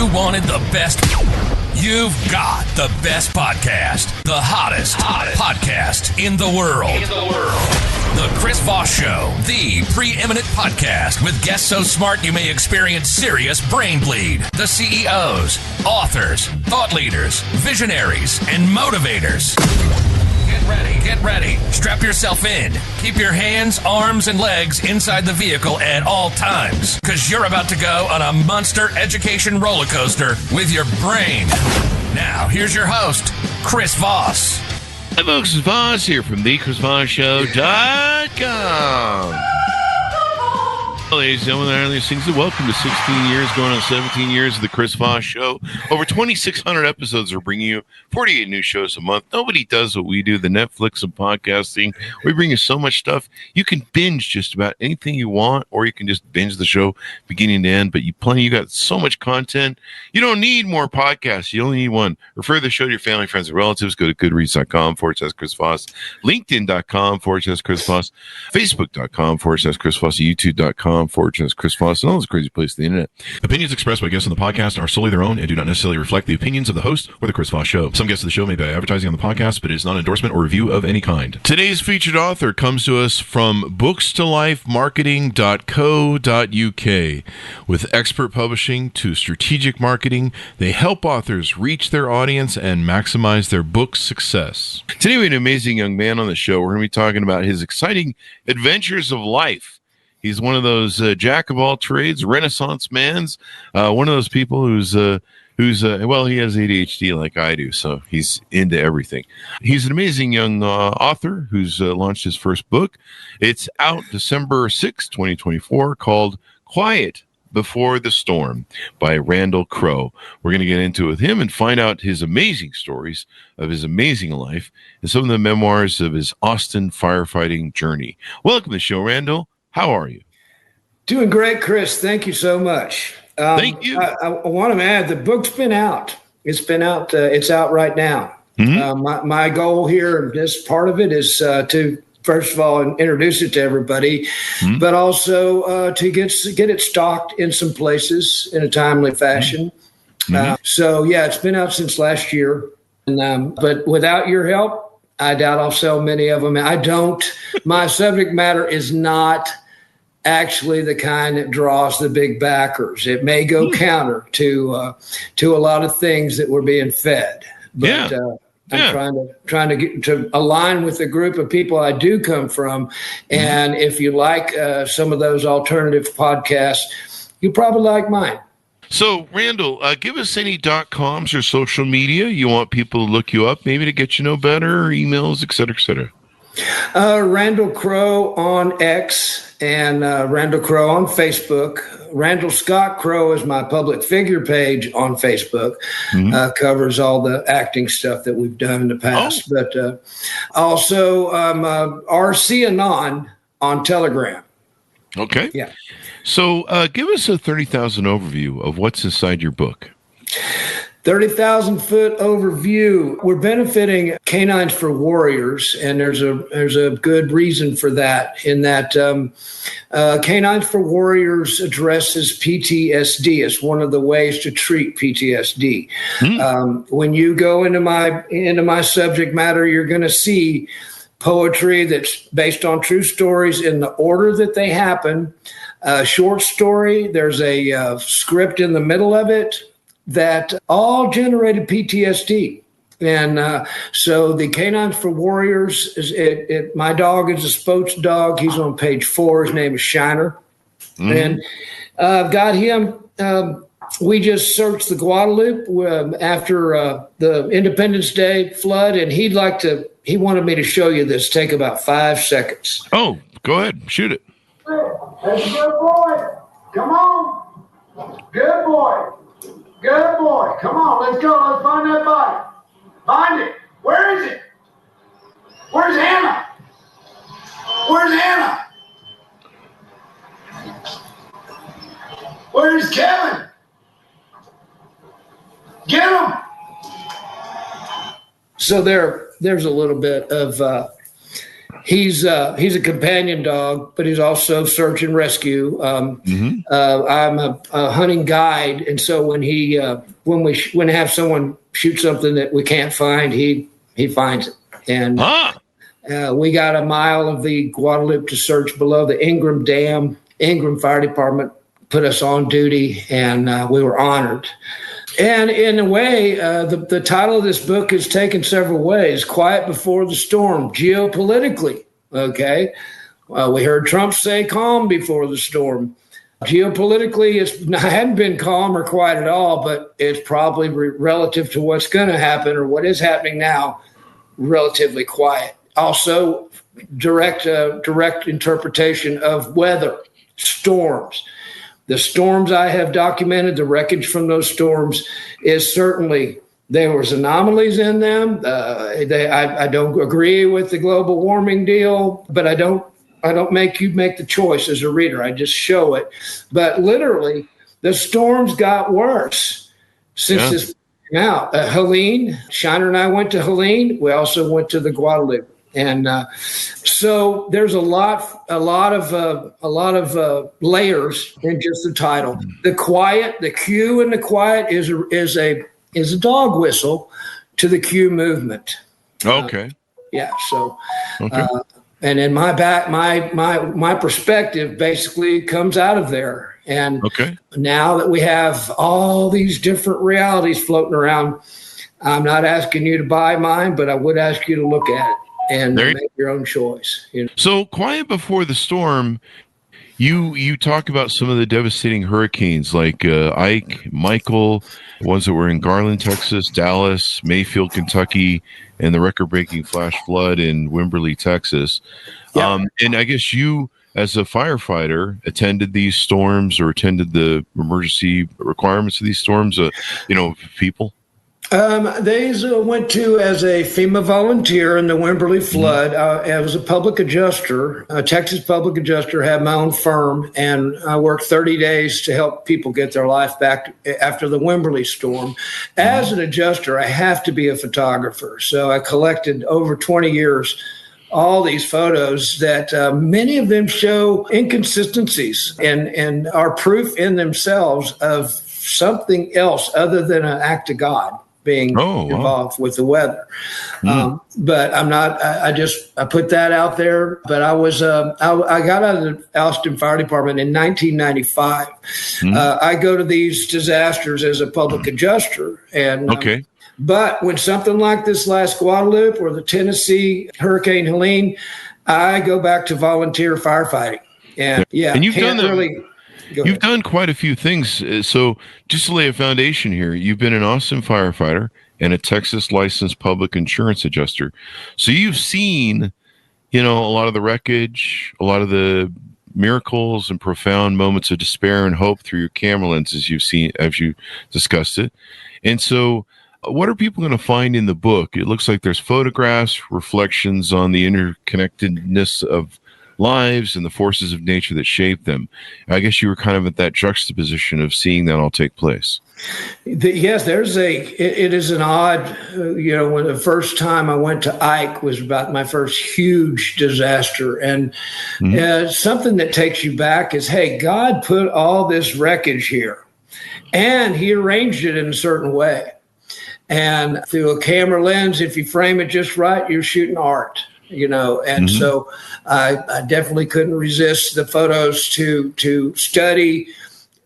You wanted the best. You've got the best podcast. The hottest podcast in the world. The Chris Voss Show, the preeminent podcast with guests so smart you may experience serious brain bleed. The CEOs, authors, thought leaders, visionaries, and motivators. Get ready. Strap yourself in. Keep your hands, arms, and legs inside the vehicle at all times, because you're about to go on a monster education roller coaster with your brain. Now, here's your host, Chris Voss. Hi, folks. It's Voss here from thechrisvossshow.com. Ladies and gentlemen, welcome to 16 years, going on 17 years of the Chris Voss Show. Over 2,600 episodes are bringing you 48 new shows a month. Nobody does what we do, the Netflix of podcasting. We bring you so much stuff. You can binge just about anything you want, or you can just binge the show beginning to end. But you got so much content. You don't need more podcasts. You only need one. Refer the show to your family, friends, and relatives. Go to goodreads.com/Chris Voss, LinkedIn.com/Chris Voss, Facebook.com/Chris Voss, YouTube.com/Chris Voss, and all those crazy places on the internet. Opinions expressed by guests on the podcast are solely their own and do not necessarily reflect the opinions of the host or the Chris Voss Show. Some guests of the show may be advertising on the podcast, but it is not an endorsement or review of any kind. Today's featured author comes to us from bookstolifemarketing.co.uk. With expert publishing to strategic marketing, they help authors reach their audience and maximize their book success. Today we have an amazing young man on the show. We're going to be talking about his exciting adventures of life. He's one of those jack of all trades, Renaissance mans. One of those people who's he has ADHD like I do, so he's into everything. He's an amazing young author who's launched his first book. It's out December 6, 2024, called Quiet Before the Storm by Randall Crowe. We're going to get into it with him and find out his amazing stories of his amazing life and some of the memoirs of his Austin firefighting journey. Welcome to the show, Randall. How are you? Doing great, Chris. Thank you so much. Thank you. I want to add, the book's been out. It's been out. It's out right now. Mm-hmm. My goal here, this part of it, is to, first of all, introduce it to everybody, but also to get it stocked in some places in a timely fashion. It's been out since last year. But without your help, I doubt I'll sell many of them. My subject matter is not actually the kind that draws the big backers. It may go counter to a lot of things that we're being fed. But I'm trying to get to align with the group of people I do come from. And if you like some of those alternative podcasts, you probably like mine. So, Randall, give us any .coms or social media you want people to look you up, maybe to get you know better, or emails, et cetera, et cetera. Randall Crowe on X and Randall Crowe on Facebook. Randall Scott Crowe is my public figure page on Facebook. Covers all the acting stuff that we've done in the past. But also RC Anon on Telegram. Okay. Yeah. So give us a 30,000 overview of what's inside your book. 30,000-foot overview. We're benefiting Canines for Warriors, and there's a good reason for that, in that Canines for Warriors addresses PTSD. It's one of the ways to treat PTSD. When you go into my subject matter, you're going to see poetry that's based on true stories in the order that they happen. Short story, there's a script in the middle of it that all generated PTSD. And so the Canines for Warriors, my dog is a sports dog. He's on page 4. His name is Shiner. And I've got him. We just searched the Guadalupe after the Independence Day flood, and he wanted me to show you this. Take about 5 seconds. Oh, go ahead. Shoot it. That's a good boy. Come on. Good boy. Good boy. Come on, let's go. Let's find that body. Find it. Where is it? Where's Hannah? Where's Hannah? Where's Kevin? Get him. So there's a little bit of He's a companion dog, but he's also search and rescue. I'm a hunting guide, and so when we have someone shoot something that we can't find, he finds it. And we got a mile of the Guadalupe to search below the Ingram Dam. Ingram Fire Department put us on duty, and we were honored. And in a way, the title of this book is taken several ways. Quiet Before the Storm, geopolitically, okay? We heard Trump say calm before the storm. Geopolitically, it hadn't been calm or quiet at all, but it's probably relative to what's going to happen or what is happening now, relatively quiet. Also, direct interpretation of weather, storms. The storms I have documented, the wreckage from those storms is certainly, there was anomalies in them. I don't agree with the global warming deal, but I don't make you make the choice as a reader. I just show it. But literally, the storms got worse since this came out. Helene, Shiner and I went to Helene. We also went to the Guadalupe. And so there's a lot of layers in just the title. The quiet, the Q in the quiet is a dog whistle to the Q movement. Okay. So, okay. And in my perspective basically comes out of there. And now that we have all these different realities floating around, I'm not asking you to buy mine, but I would ask you to look at it and make your own choice. You know? So, Quiet Before the Storm, you talk about some of the devastating hurricanes like Ike, Michael, ones that were in Garland, Texas, Dallas, Mayfield, Kentucky, and the record-breaking flash flood in Wimberley, Texas. And I guess you, as a firefighter, attended these storms or attended the emergency requirements of these storms, people? These went to as a FEMA volunteer in the Wimberley flood. I was a public adjuster, a Texas public adjuster, had my own firm, and I worked 30 days to help people get their life back after the Wimberley storm. As an adjuster, I have to be a photographer. So I collected over 20 years all these photos that many of them show inconsistencies and are proof in themselves of something else other than an act of God being involved with the weather. But I'm not, I put that out there, but I got out of the Austin Fire Department in 1995. I go to these disasters as a public adjuster. And, but when something like this last Guadalupe or the Tennessee Hurricane Helene, I go back to volunteer firefighting. And and you've done quite a few things. So just to lay a foundation here, you've been an Austin firefighter and a Texas licensed public insurance adjuster. So you've seen, a lot of the wreckage, a lot of the miracles and profound moments of despair and hope through your camera lenses you've seen as you discussed it. And so what are people going to find in the book? It looks like there's photographs, reflections on the interconnectedness of lives and the forces of nature that shape them. I guess you were kind of at that juxtaposition of seeing that all take place. Yes, it is an odd, when the first time I went to Ike was about my first huge disaster. And something that takes you back is, hey, God put all this wreckage here and he arranged it in a certain way. And through a camera lens, if you frame it just right, you're shooting art. And so I definitely couldn't resist the photos to study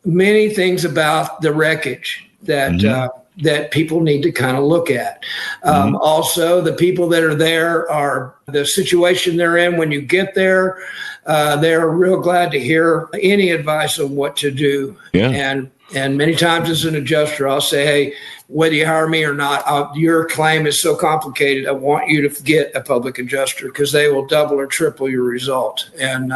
many things about the wreckage that people need to kind of look at. Also, the people that are there are the situation they're in when you get there. They're real glad to hear any advice on what to do. And many times as an adjuster, I'll say, hey, whether you hire me or not, your claim is so complicated. I want you to get a public adjuster because they will double or triple your result. And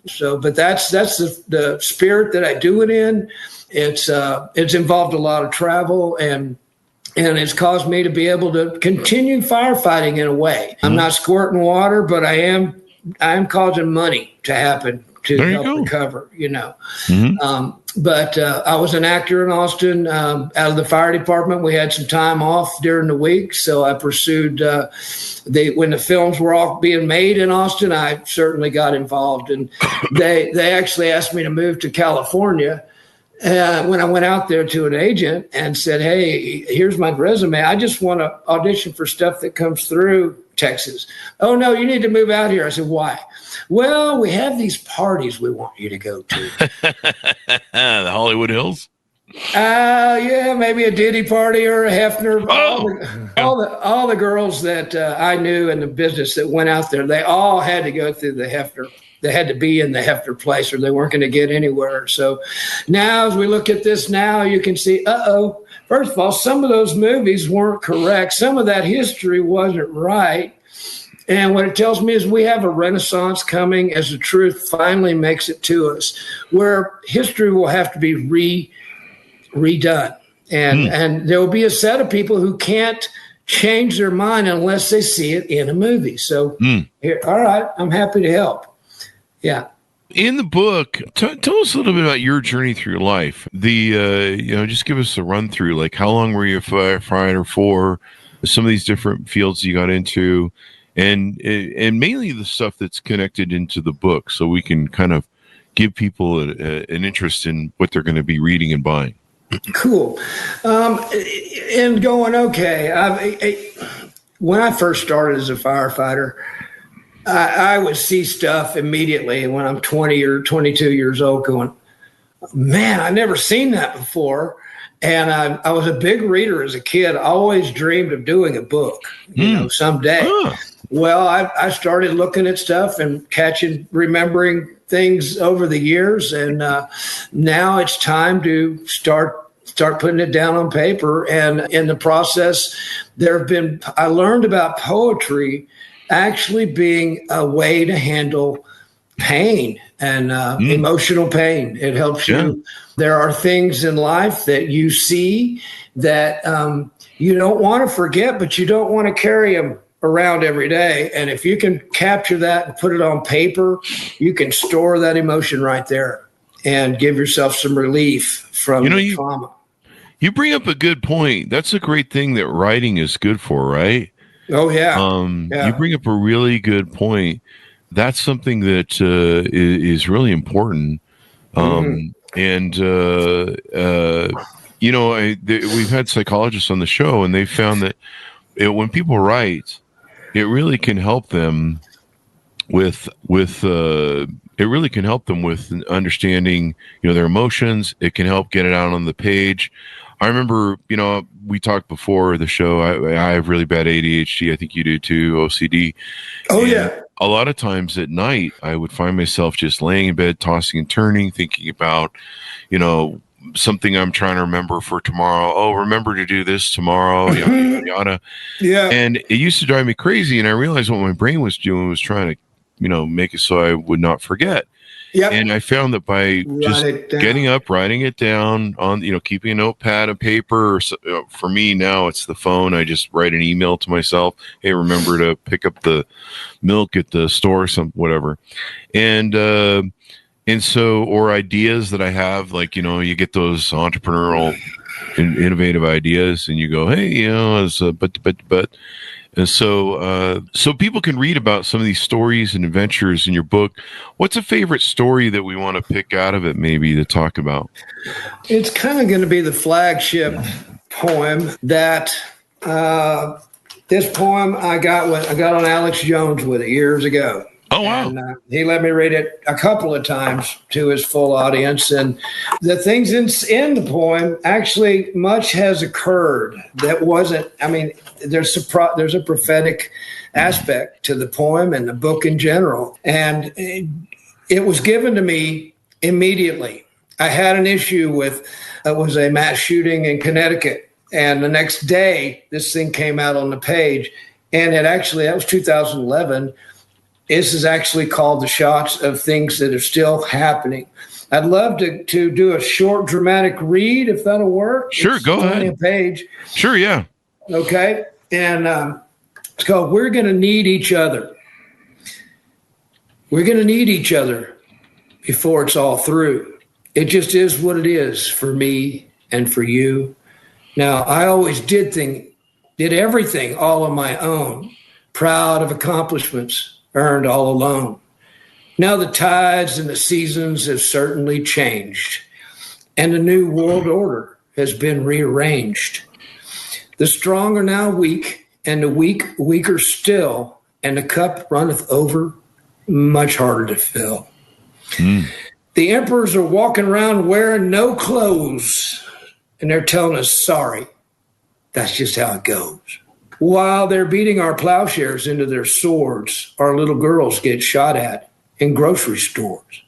so, but that's the spirit that I do it in. It's involved a lot of travel and it's caused me to be able to continue firefighting in a way. I'm not squirting water, but I am causing money to happen to There you help go. recover, Mhm. But I was an actor in Austin. Out of the fire department, we had some time off during the week, so I pursued. When the films were all being made in Austin, I certainly got involved, and they actually asked me to move to California. When I went out there to an agent and said, "Hey, here's my resume. I just want to audition for stuff that comes through Texas." "Oh no, you need to move out here." I said, "Why?" "Well, we have these parties we want you to go to." The Hollywood Hills. Yeah, maybe a Diddy party or a Hefner. Oh. All the girls that I knew in the business that went out there, they all had to go through the Hefner. They had to be in the Hefner place or they weren't going to get anywhere. So now as we look at this now, you can see, first of all, some of those movies weren't correct. Some of that history wasn't right. And what it tells me is we have a renaissance coming as the truth finally makes it to us, where history will have to be redone. And there will be a set of people who can't change their mind unless they see it in a movie. So, here, all right, I'm happy to help. Yeah. In the book, tell us a little bit about your journey through life. Just give us a run through, like how long were you a firefighter for, some of these different fields you got into, and mainly the stuff that's connected into the book, so we can kind of give people an interest in what they're going to be reading and buying. Cool. And going, okay, when I first started as a firefighter, I would see stuff immediately when I'm 20 or 22 years old going, man, I never seen that before. And I was a big reader as a kid. I always dreamed of doing a book, someday. Well, I started looking at stuff and remembering things over the years. And now it's time to start putting it down on paper. And in the process, I learned about poetry actually being a way to handle pain and emotional pain. It helps you. There are things in life that you see that you don't want to forget, but you don't want to carry them around every day. And if you can capture that and put it on paper, you can store that emotion right there and give yourself some relief from the trauma. You bring up a good point. That's a great thing that writing is good for, right? Oh, yeah. You bring up a really good point. That's something that is really important. We've had psychologists on the show, and they found that when people write, it really can help them with understanding, their emotions. It can help get it out on the page. I remember, we talked before the show. I have really bad ADHD. I think you do too, OCD. Oh, yeah. A lot of times at night, I would find myself just laying in bed, tossing and turning, thinking about, something I'm trying to remember for tomorrow. Oh, remember to do this tomorrow, yada, yada, yada. Yeah. And it used to drive me crazy. And I realized what my brain was doing was trying to, make it so I would not forget. Yep. And I found that by just getting up, writing it down on, keeping a notepad and paper, or, for me now it's the phone. I just write an email to myself. Hey, remember to pick up the milk at the store, whatever. And so, or ideas that I have, like, you get those entrepreneurial and innovative ideas and you go, hey, but. And so people can read about some of these stories and adventures in your book. What's a favorite story that we want to pick out of it, maybe, to talk about? It's kind of going to be the flagship poem that this poem I got on Alex Jones with it years ago. Oh, wow. And he let me read it a couple of times to his full audience. And the things in the poem, actually, much has occurred that wasn't, there's a prophetic aspect to the poem and the book in general. And it was given to me immediately. I had an issue with, it was a mass shooting in Connecticut. And the next day, this thing came out on the page. And that was 2011. This is actually called The Shots of Things That Are Still Happening. I'd love to do a short dramatic read, if that'll work. Sure, go ahead. A page. Sure, yeah. Okay. And it's called We're Going to Need Each Other. We're going to need each other. before it's all through. It just is what it is for me and for you. Now, I always did everything all on my own, proud of accomplishments earned all alone. Now the tides and the seasons have certainly changed, and a new world order has been rearranged. The strong are now weak, and the weak weaker still, and the cup runneth over, much harder to fill. The emperors are walking around wearing no clothes, and they're telling us, sorry, that's just how it goes. While they're beating our plowshares into their swords, our little girls get shot at in grocery stores.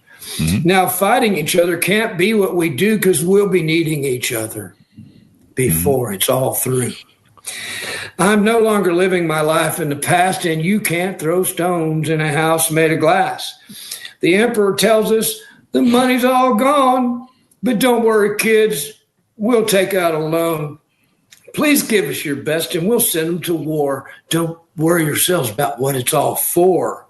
Now, fighting each other can't be what we do because we'll be needing each other before it's all through. I'm no longer living my life in the past, and you can't throw stones in a house made of glass. The emperor tells us the money's all gone, but don't worry, kids, we'll take out a loan. Please give us your best, and we'll send them to war. Don't worry yourselves about what it's all for.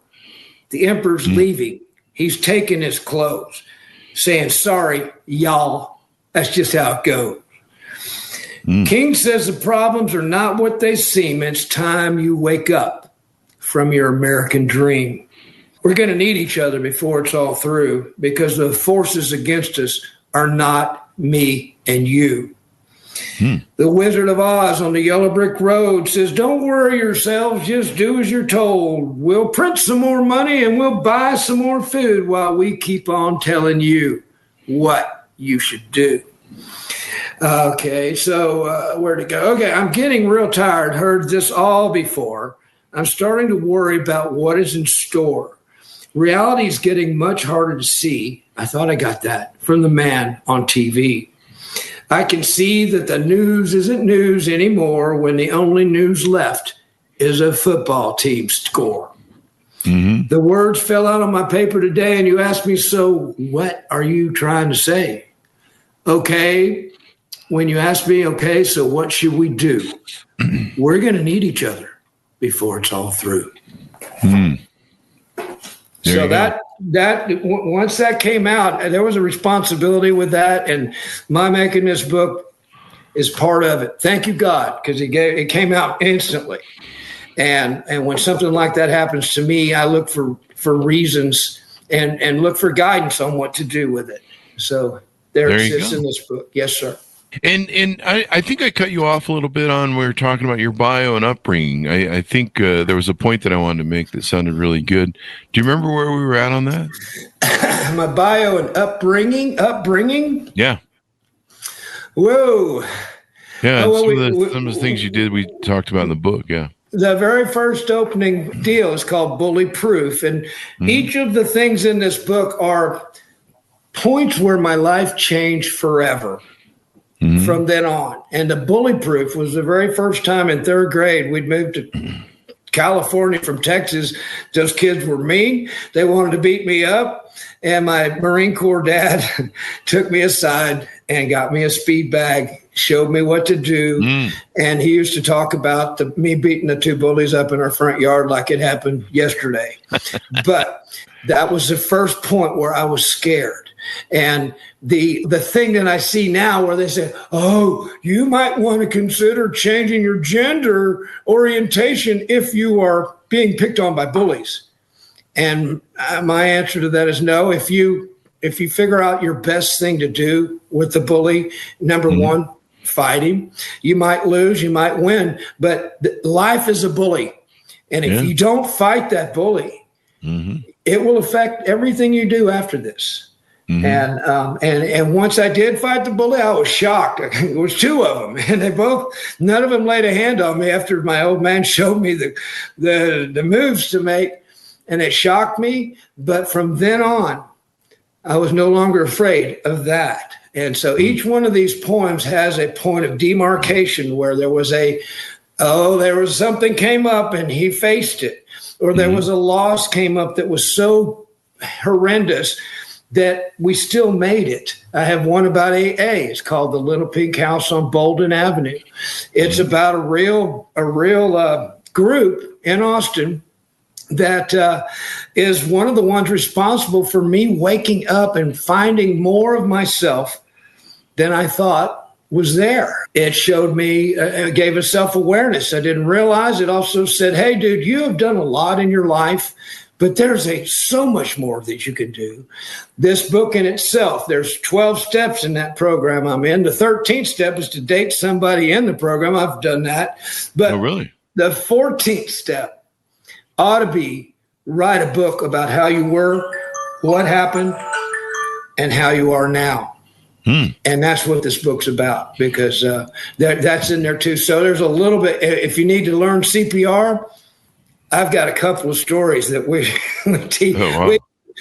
The emperor's leaving. He's taking his clothes, saying, sorry, y'all, that's just how it goes. King says the problems are not what they seem. It's time you wake up from your American dream. We're going to need each other before it's all through, because the forces against us are not me and you. The Wizard of Oz on the yellow brick road says, don't worry yourselves, just do as you're told. We'll print some more money and we'll buy some more food while we keep on telling you what you should do. Okay, so where to go? Okay, I'm getting real tired. Heard this all before. I'm starting to worry about what is in store. Reality is getting much harder to see. I thought I got that from the man on TV. I can see that the news isn't news anymore when the only news left is a football team score. The words fell out on my paper today, and you asked me, so what are you trying to say? Okay, when you ask me, okay, so what should we do? We're going to need each other before it's all through. So that once that came out, there was a responsibility with that, and my making this book is part of it. Thank you, God, because it came out instantly. And when something like that happens to me, I look for reasons and look for guidance on what to do with it. So there it sits in this book. Yes, sir. And I think I cut you off a little bit on we were talking about your bio and upbringing. I think there was a point that I wanted to make that sounded really good. Do you remember where we were at on that? My bio and upbringing? Yeah. Whoa. Yeah, some of the things you did we talked about in the book, yeah. The very first opening deal is called Bully Proof, and each of the things in this book are points where my life changed forever. From then on. And the Bully Proof was the very first time in third grade we'd moved to California from Texas. Those kids were mean. They wanted to beat me up. And my Marine Corps dad took me aside and got me a speed bag, showed me what to do. And he used to talk about me beating the two bullies up in our front yard like it happened yesterday. But that was the first point where I was scared. And the thing that I see now where they say, oh, you might want to consider changing your gender orientation if you are being picked on by bullies. And my answer to that is no. If you figure out your best thing to do with the bully, number one, fight him. You might lose, you might win, but life is a bully. And if you don't fight that bully, it will affect everything you do after this. And once I did fight the bully, I was shocked. It was two of them, and none of them laid a hand on me after my old man showed me the moves to make, and it shocked me. But from then on, I was no longer afraid of that. And so each one of these poems has a point of demarcation where there was something came up and he faced it, or there was a loss came up that was so horrendous that we still made it. I have one about AA. It's called The Little Pink House on Bolden Avenue. It's about a real group in Austin that is one of the ones responsible for me waking up and finding more of myself than I thought was there. It showed me, it gave a self-awareness I didn't realize. It also said, hey, dude, you have done a lot in your life, but there's so much more that you can do. This book in itself, there's 12 steps in that program I'm in. The 13th step is to date somebody in the program. I've done that. But really? The 14th step ought to be write a book about how you were, what happened, and how you are now. And that's what this book's about, because that's in there too. So there's a little bit, if you need to learn CPR, I've got a couple of stories that we teach. Oh, wow.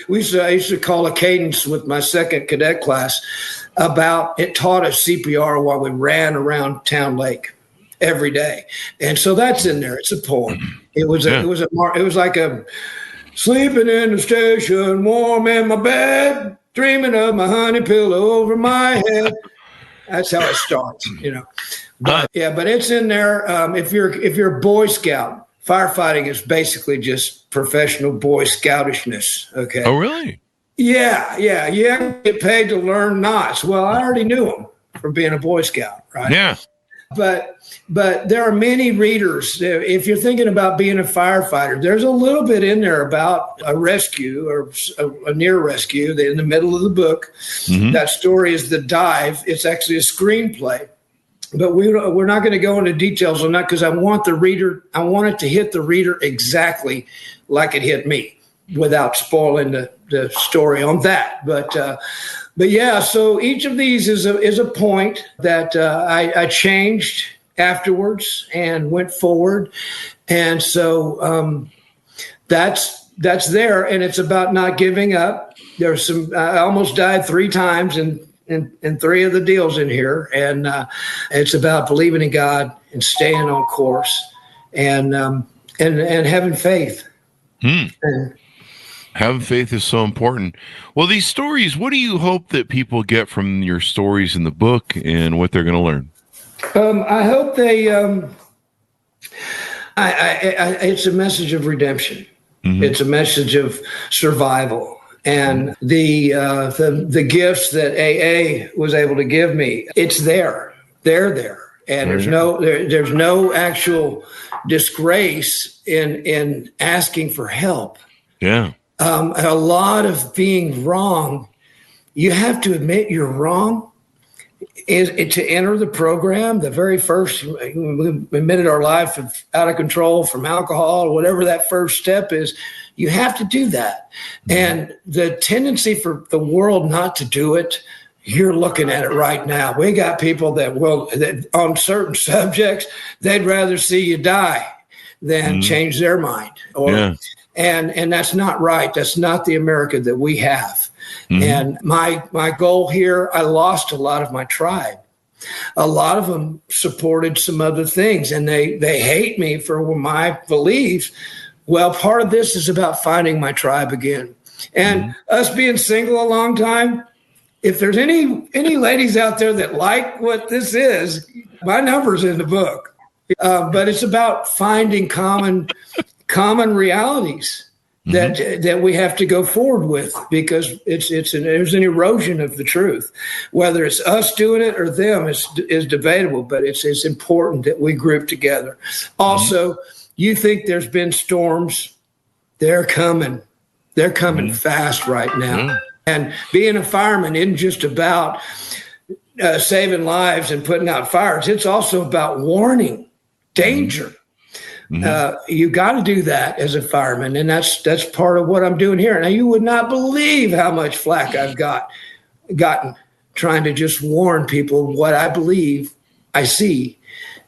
I used to call a cadence with my second cadet class about, it taught us CPR while we ran around Town Lake every day. And so that's in there. It's a poem. It was like a sleeping in the station, warm in my bed, dreaming of my honey pillow over my head. That's how it starts, But it's in there. If you're a Boy Scout, firefighting is basically just professional Boy Scoutishness. Okay. Oh, really? Yeah. You have to get paid to learn knots. Well, I already knew them from being a Boy Scout, right? Yeah. But there are many readers. If you're thinking about being a firefighter, there's a little bit in there about a rescue or a near rescue in the middle of the book. Mm-hmm. That story is The Dive. It's actually a screenplay. But we're not going to go into details on that because I want it to hit the reader exactly like it hit me without spoiling the story on that. But yeah, so each of these is a point that I changed afterwards and went forward. And so that's there, and it's about not giving up. There's I almost died 3 times in 3 of the deals in here, and it's about believing in God and staying on course and having faith. And, having faith is so important. Well, these stories, what do you hope that people get from your stories in the book and what they're going to learn? I hope they. It's a message of redemption. Mm-hmm. It's a message of survival. And the gifts that AA was able to give me, it's there. They're there. And there's no actual disgrace in asking for help. Yeah. A lot of being wrong, you have to admit you're wrong. Is to enter the program, the very first, we admitted our life out of control from alcohol or whatever that first step is, you have to do that. And the tendency for the world not to do it, you're looking at it right now. We got people that on certain subjects, they'd rather see you die than change their mind. And that's not right. That's not the America that we have. Mm-hmm. And my goal here, I lost a lot of my tribe. A lot of them supported some other things, and they hate me for my beliefs. Well, part of this is about finding my tribe again. And us being single a long time, if there's any ladies out there that like what this is, my number's in the book. But it's about finding common realities that we have to go forward with, because there's an erosion of the truth. Whether it's us doing it or them is debatable, but it's important that we group together. Also, you think there's been storms, they're coming. They're coming fast right now. And being a fireman isn't just about saving lives and putting out fires. It's also about warning danger. You got to do that as a fireman, and that's part of what I'm doing here. Now, you would not believe how much flack I've gotten trying to just warn people what I believe I see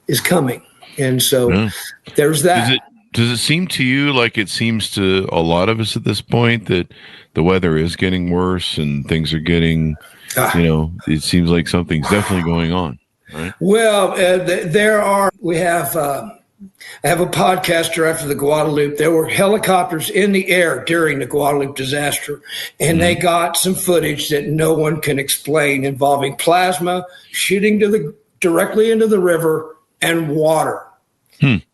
is coming. And so there's that. Does it seem to you like it seems to a lot of us at this point that the weather is getting worse and things are getting, it seems like something's definitely going on, right? Well, I have a podcaster after the Guadalupe. There were helicopters in the air during the Guadalupe disaster, and they got some footage that no one can explain involving plasma shooting directly into the river and water.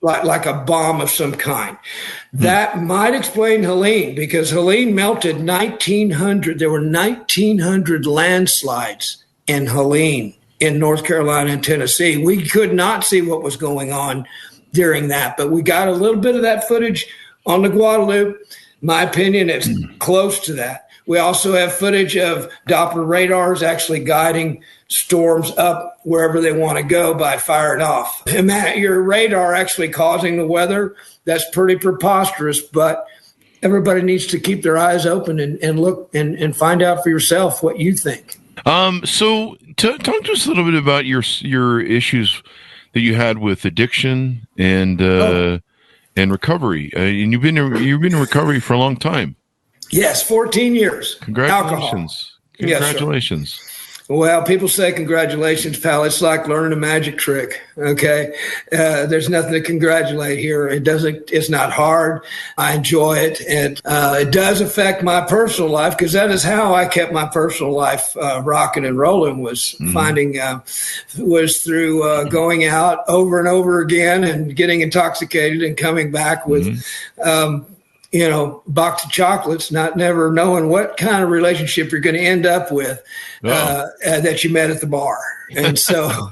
like a bomb of some kind. That might explain Helene, because Helene melted 1,900. There were 1,900 landslides in Helene in North Carolina and Tennessee. We could not see what was going on during that, but we got a little bit of that footage on the Guadalupe. My opinion, it's close to that. We also have footage of Doppler radars actually guiding storms up wherever they want to go by firing off. And that your radar actually causing the weather, that's pretty preposterous, but everybody needs to keep their eyes open and look and find out for yourself what you think. So talk to us a little bit about your issues that you had with addiction and recovery. And you've been in recovery for a long time. Yes, 14 years. Congratulations. Alcohol. Congratulations. Yes, well, people say congratulations, pal. It's like learning a magic trick. Okay. There's nothing to congratulate here. It's not hard. I enjoy it. And it does affect my personal life, because that is how I kept my personal life rocking and rolling, was through going out over and over again and getting intoxicated and coming back with, box of chocolates, never knowing what kind of relationship you're going to end up with that you met at the bar. And so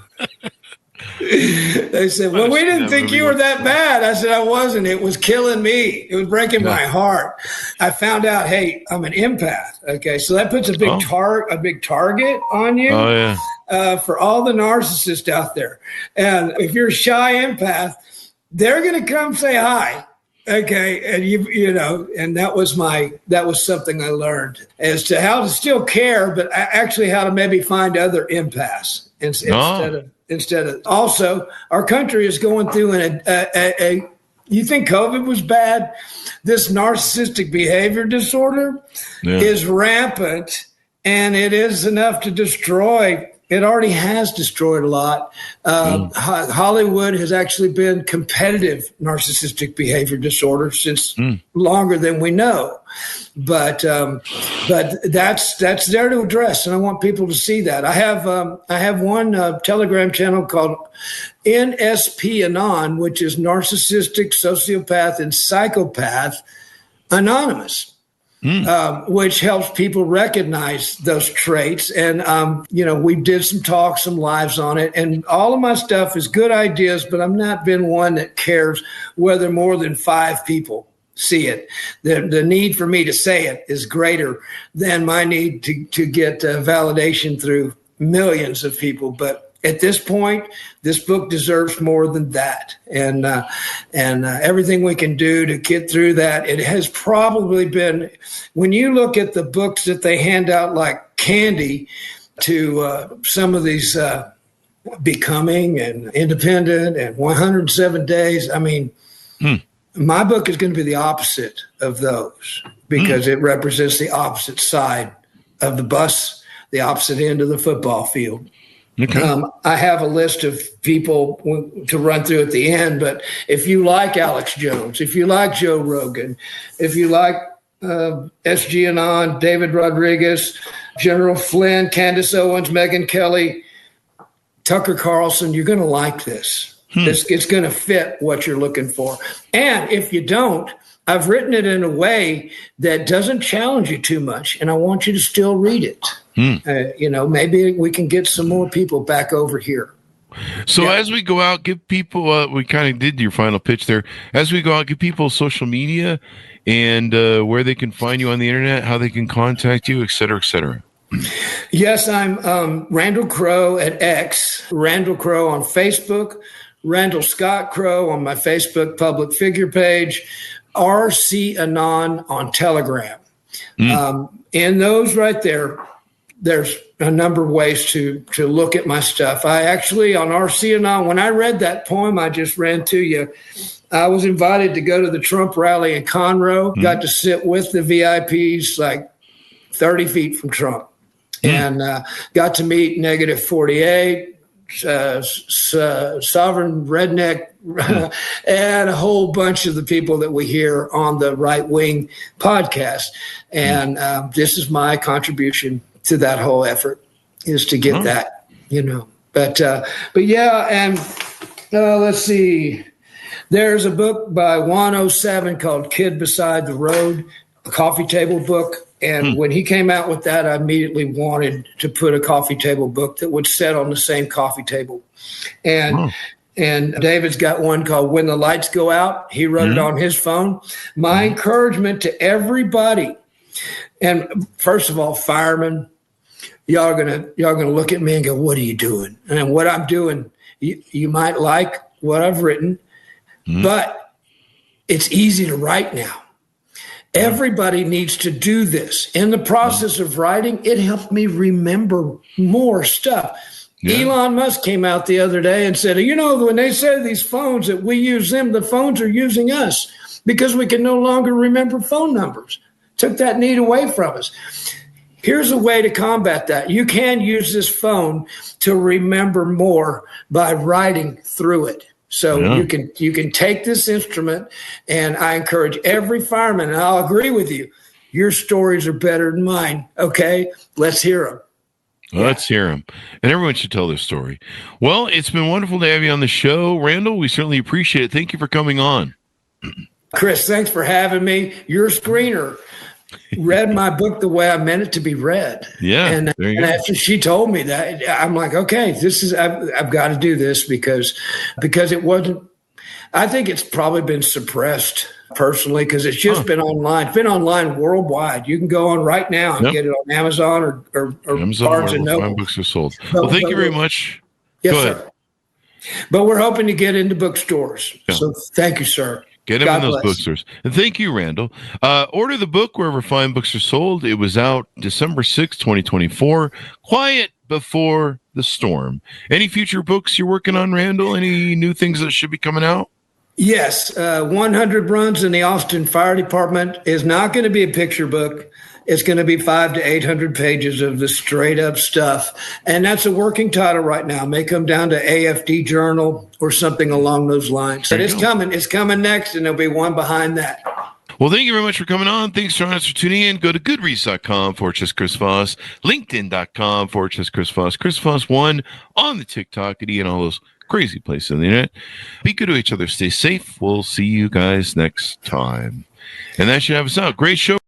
they said, well, we didn't think you were that bad. I said, I wasn't. It was killing me. It was breaking my heart. I found out, hey, I'm an empath. Okay. So that puts a big target on you for all the narcissists out there. And if you're a shy empath, they're going to come say hi. Okay. And and that was something I learned as to how to still care, but actually how to maybe find other empaths instead of also our country is going through you think COVID was bad? This narcissistic behavior disorder is rampant, and it is enough to destroy. It already has destroyed a lot. Hollywood has actually been competitive narcissistic behavior disorder since longer than we know. But that's there to address, and I want people to see that. I have one Telegram channel called NSP Anon, which is Narcissistic Sociopath and Psychopath Anonymous. Which helps people recognize those traits. And, we did some talks, some lives on it. And all of my stuff is good ideas, but I've not been one that cares whether more than 5 people see it. The need for me to say it is greater than my need to get validation through millions of people. But at this point, this book deserves more than that. And everything we can do to get through that, it has probably been, when you look at the books that they hand out like candy to some of these Becoming and Independent and 107 Days, I mean, my book is going to be the opposite of those, because it represents the opposite side of the bus, the opposite end of the football field. Okay. I have a list of people to run through at the end, but if you like Alex Jones, if you like Joe Rogan, if you like SG Anon, David Rodriguez, General Flynn, Candace Owens, Megyn Kelly, Tucker Carlson, you're going to like this. It's going to fit what you're looking for. And if you don't, I've written it in a way that doesn't challenge you too much, and I want you to still read it. Maybe we can get some more people back over here. So as we go out, give people, we kind of did your final pitch there. As we go out, give people social media and where they can find you on the internet, how they can contact you, et cetera, et cetera. Yes, I'm Randall Crowe at X, Randall Crowe on Facebook, Randall Scott Crowe on my Facebook public figure page, RC Anon on Telegram. And those right there, there's a number of ways to look at my stuff. I actually, on RC Anon, when I read that poem I just ran to you, I was invited to go to the Trump rally in Conroe, got to sit with the VIPs like 30 feet from Trump, and got to meet Negative 48, Sovereign Redneck, and a whole bunch of the people that we hear on the Right Wing podcast. And this is my contribution to that whole effort, is to get that, But yeah, and let's see. There's a book by 107 called Kid Beside the Road, a coffee table book. And when he came out with that, I immediately wanted to put a coffee table book that would sit on the same coffee table. And David's got one called When the Lights Go Out. He wrote it on his phone. My encouragement to everybody, and first of all, firemen, y'all are gonna look at me and go, "What are you doing?" And what I'm doing, you might like what I've written, but it's easy to write now. Everybody needs to do this. In the process of writing, it helped me remember more stuff. Yeah. Elon Musk came out the other day and said, when they say these phones that we use them, the phones are using us because we can no longer remember phone numbers. Took that need away from us. Here's a way to combat that. You can use this phone to remember more by writing through it. So you can take this instrument, and I encourage every fireman, and I'll agree with you, your stories are better than mine. Okay, let's hear them. Let's hear them. And everyone should tell their story. Well, it's been wonderful to have you on the show, Randall. We certainly appreciate it. Thank you for coming on. Chris, thanks for having me. Your screener read my book the way I meant it to be read. Yeah. And after she told me that, I'm like, okay, I've got to do this because it wasn't, I think it's probably been suppressed personally because it's just been online. It's been online worldwide. You can go on right now and get it on Amazon or Barnes and Noble. Books are sold. Well, thank you very much. Yes, sir. But we're hoping to get into bookstores. Yeah. So thank you, sir. Get them in those bookstores. And thank you, Randall. Order the book wherever fine books are sold. It was out December 6, 2024. Quiet Before the Storm. Any future books you're working on, Randall? Any new things that should be coming out? Yes. 100 Runs in the Austin Fire Department is not going to be a picture book. It's going to be 500 to 800 pages of the straight up stuff. And that's a working title right now. It may come down to AFD Journal or something along those lines. But it's coming. It's coming next, and there'll be one behind that. Well, thank you very much for coming on. Thanks for tuning in. Go to goodreads.com/Chris Voss, LinkedIn.com/Chris Voss, Chris Voss 1 on the TikTok and all those crazy places on the internet. Be good to each other. Stay safe. We'll see you guys next time. And that should have us out. Great show.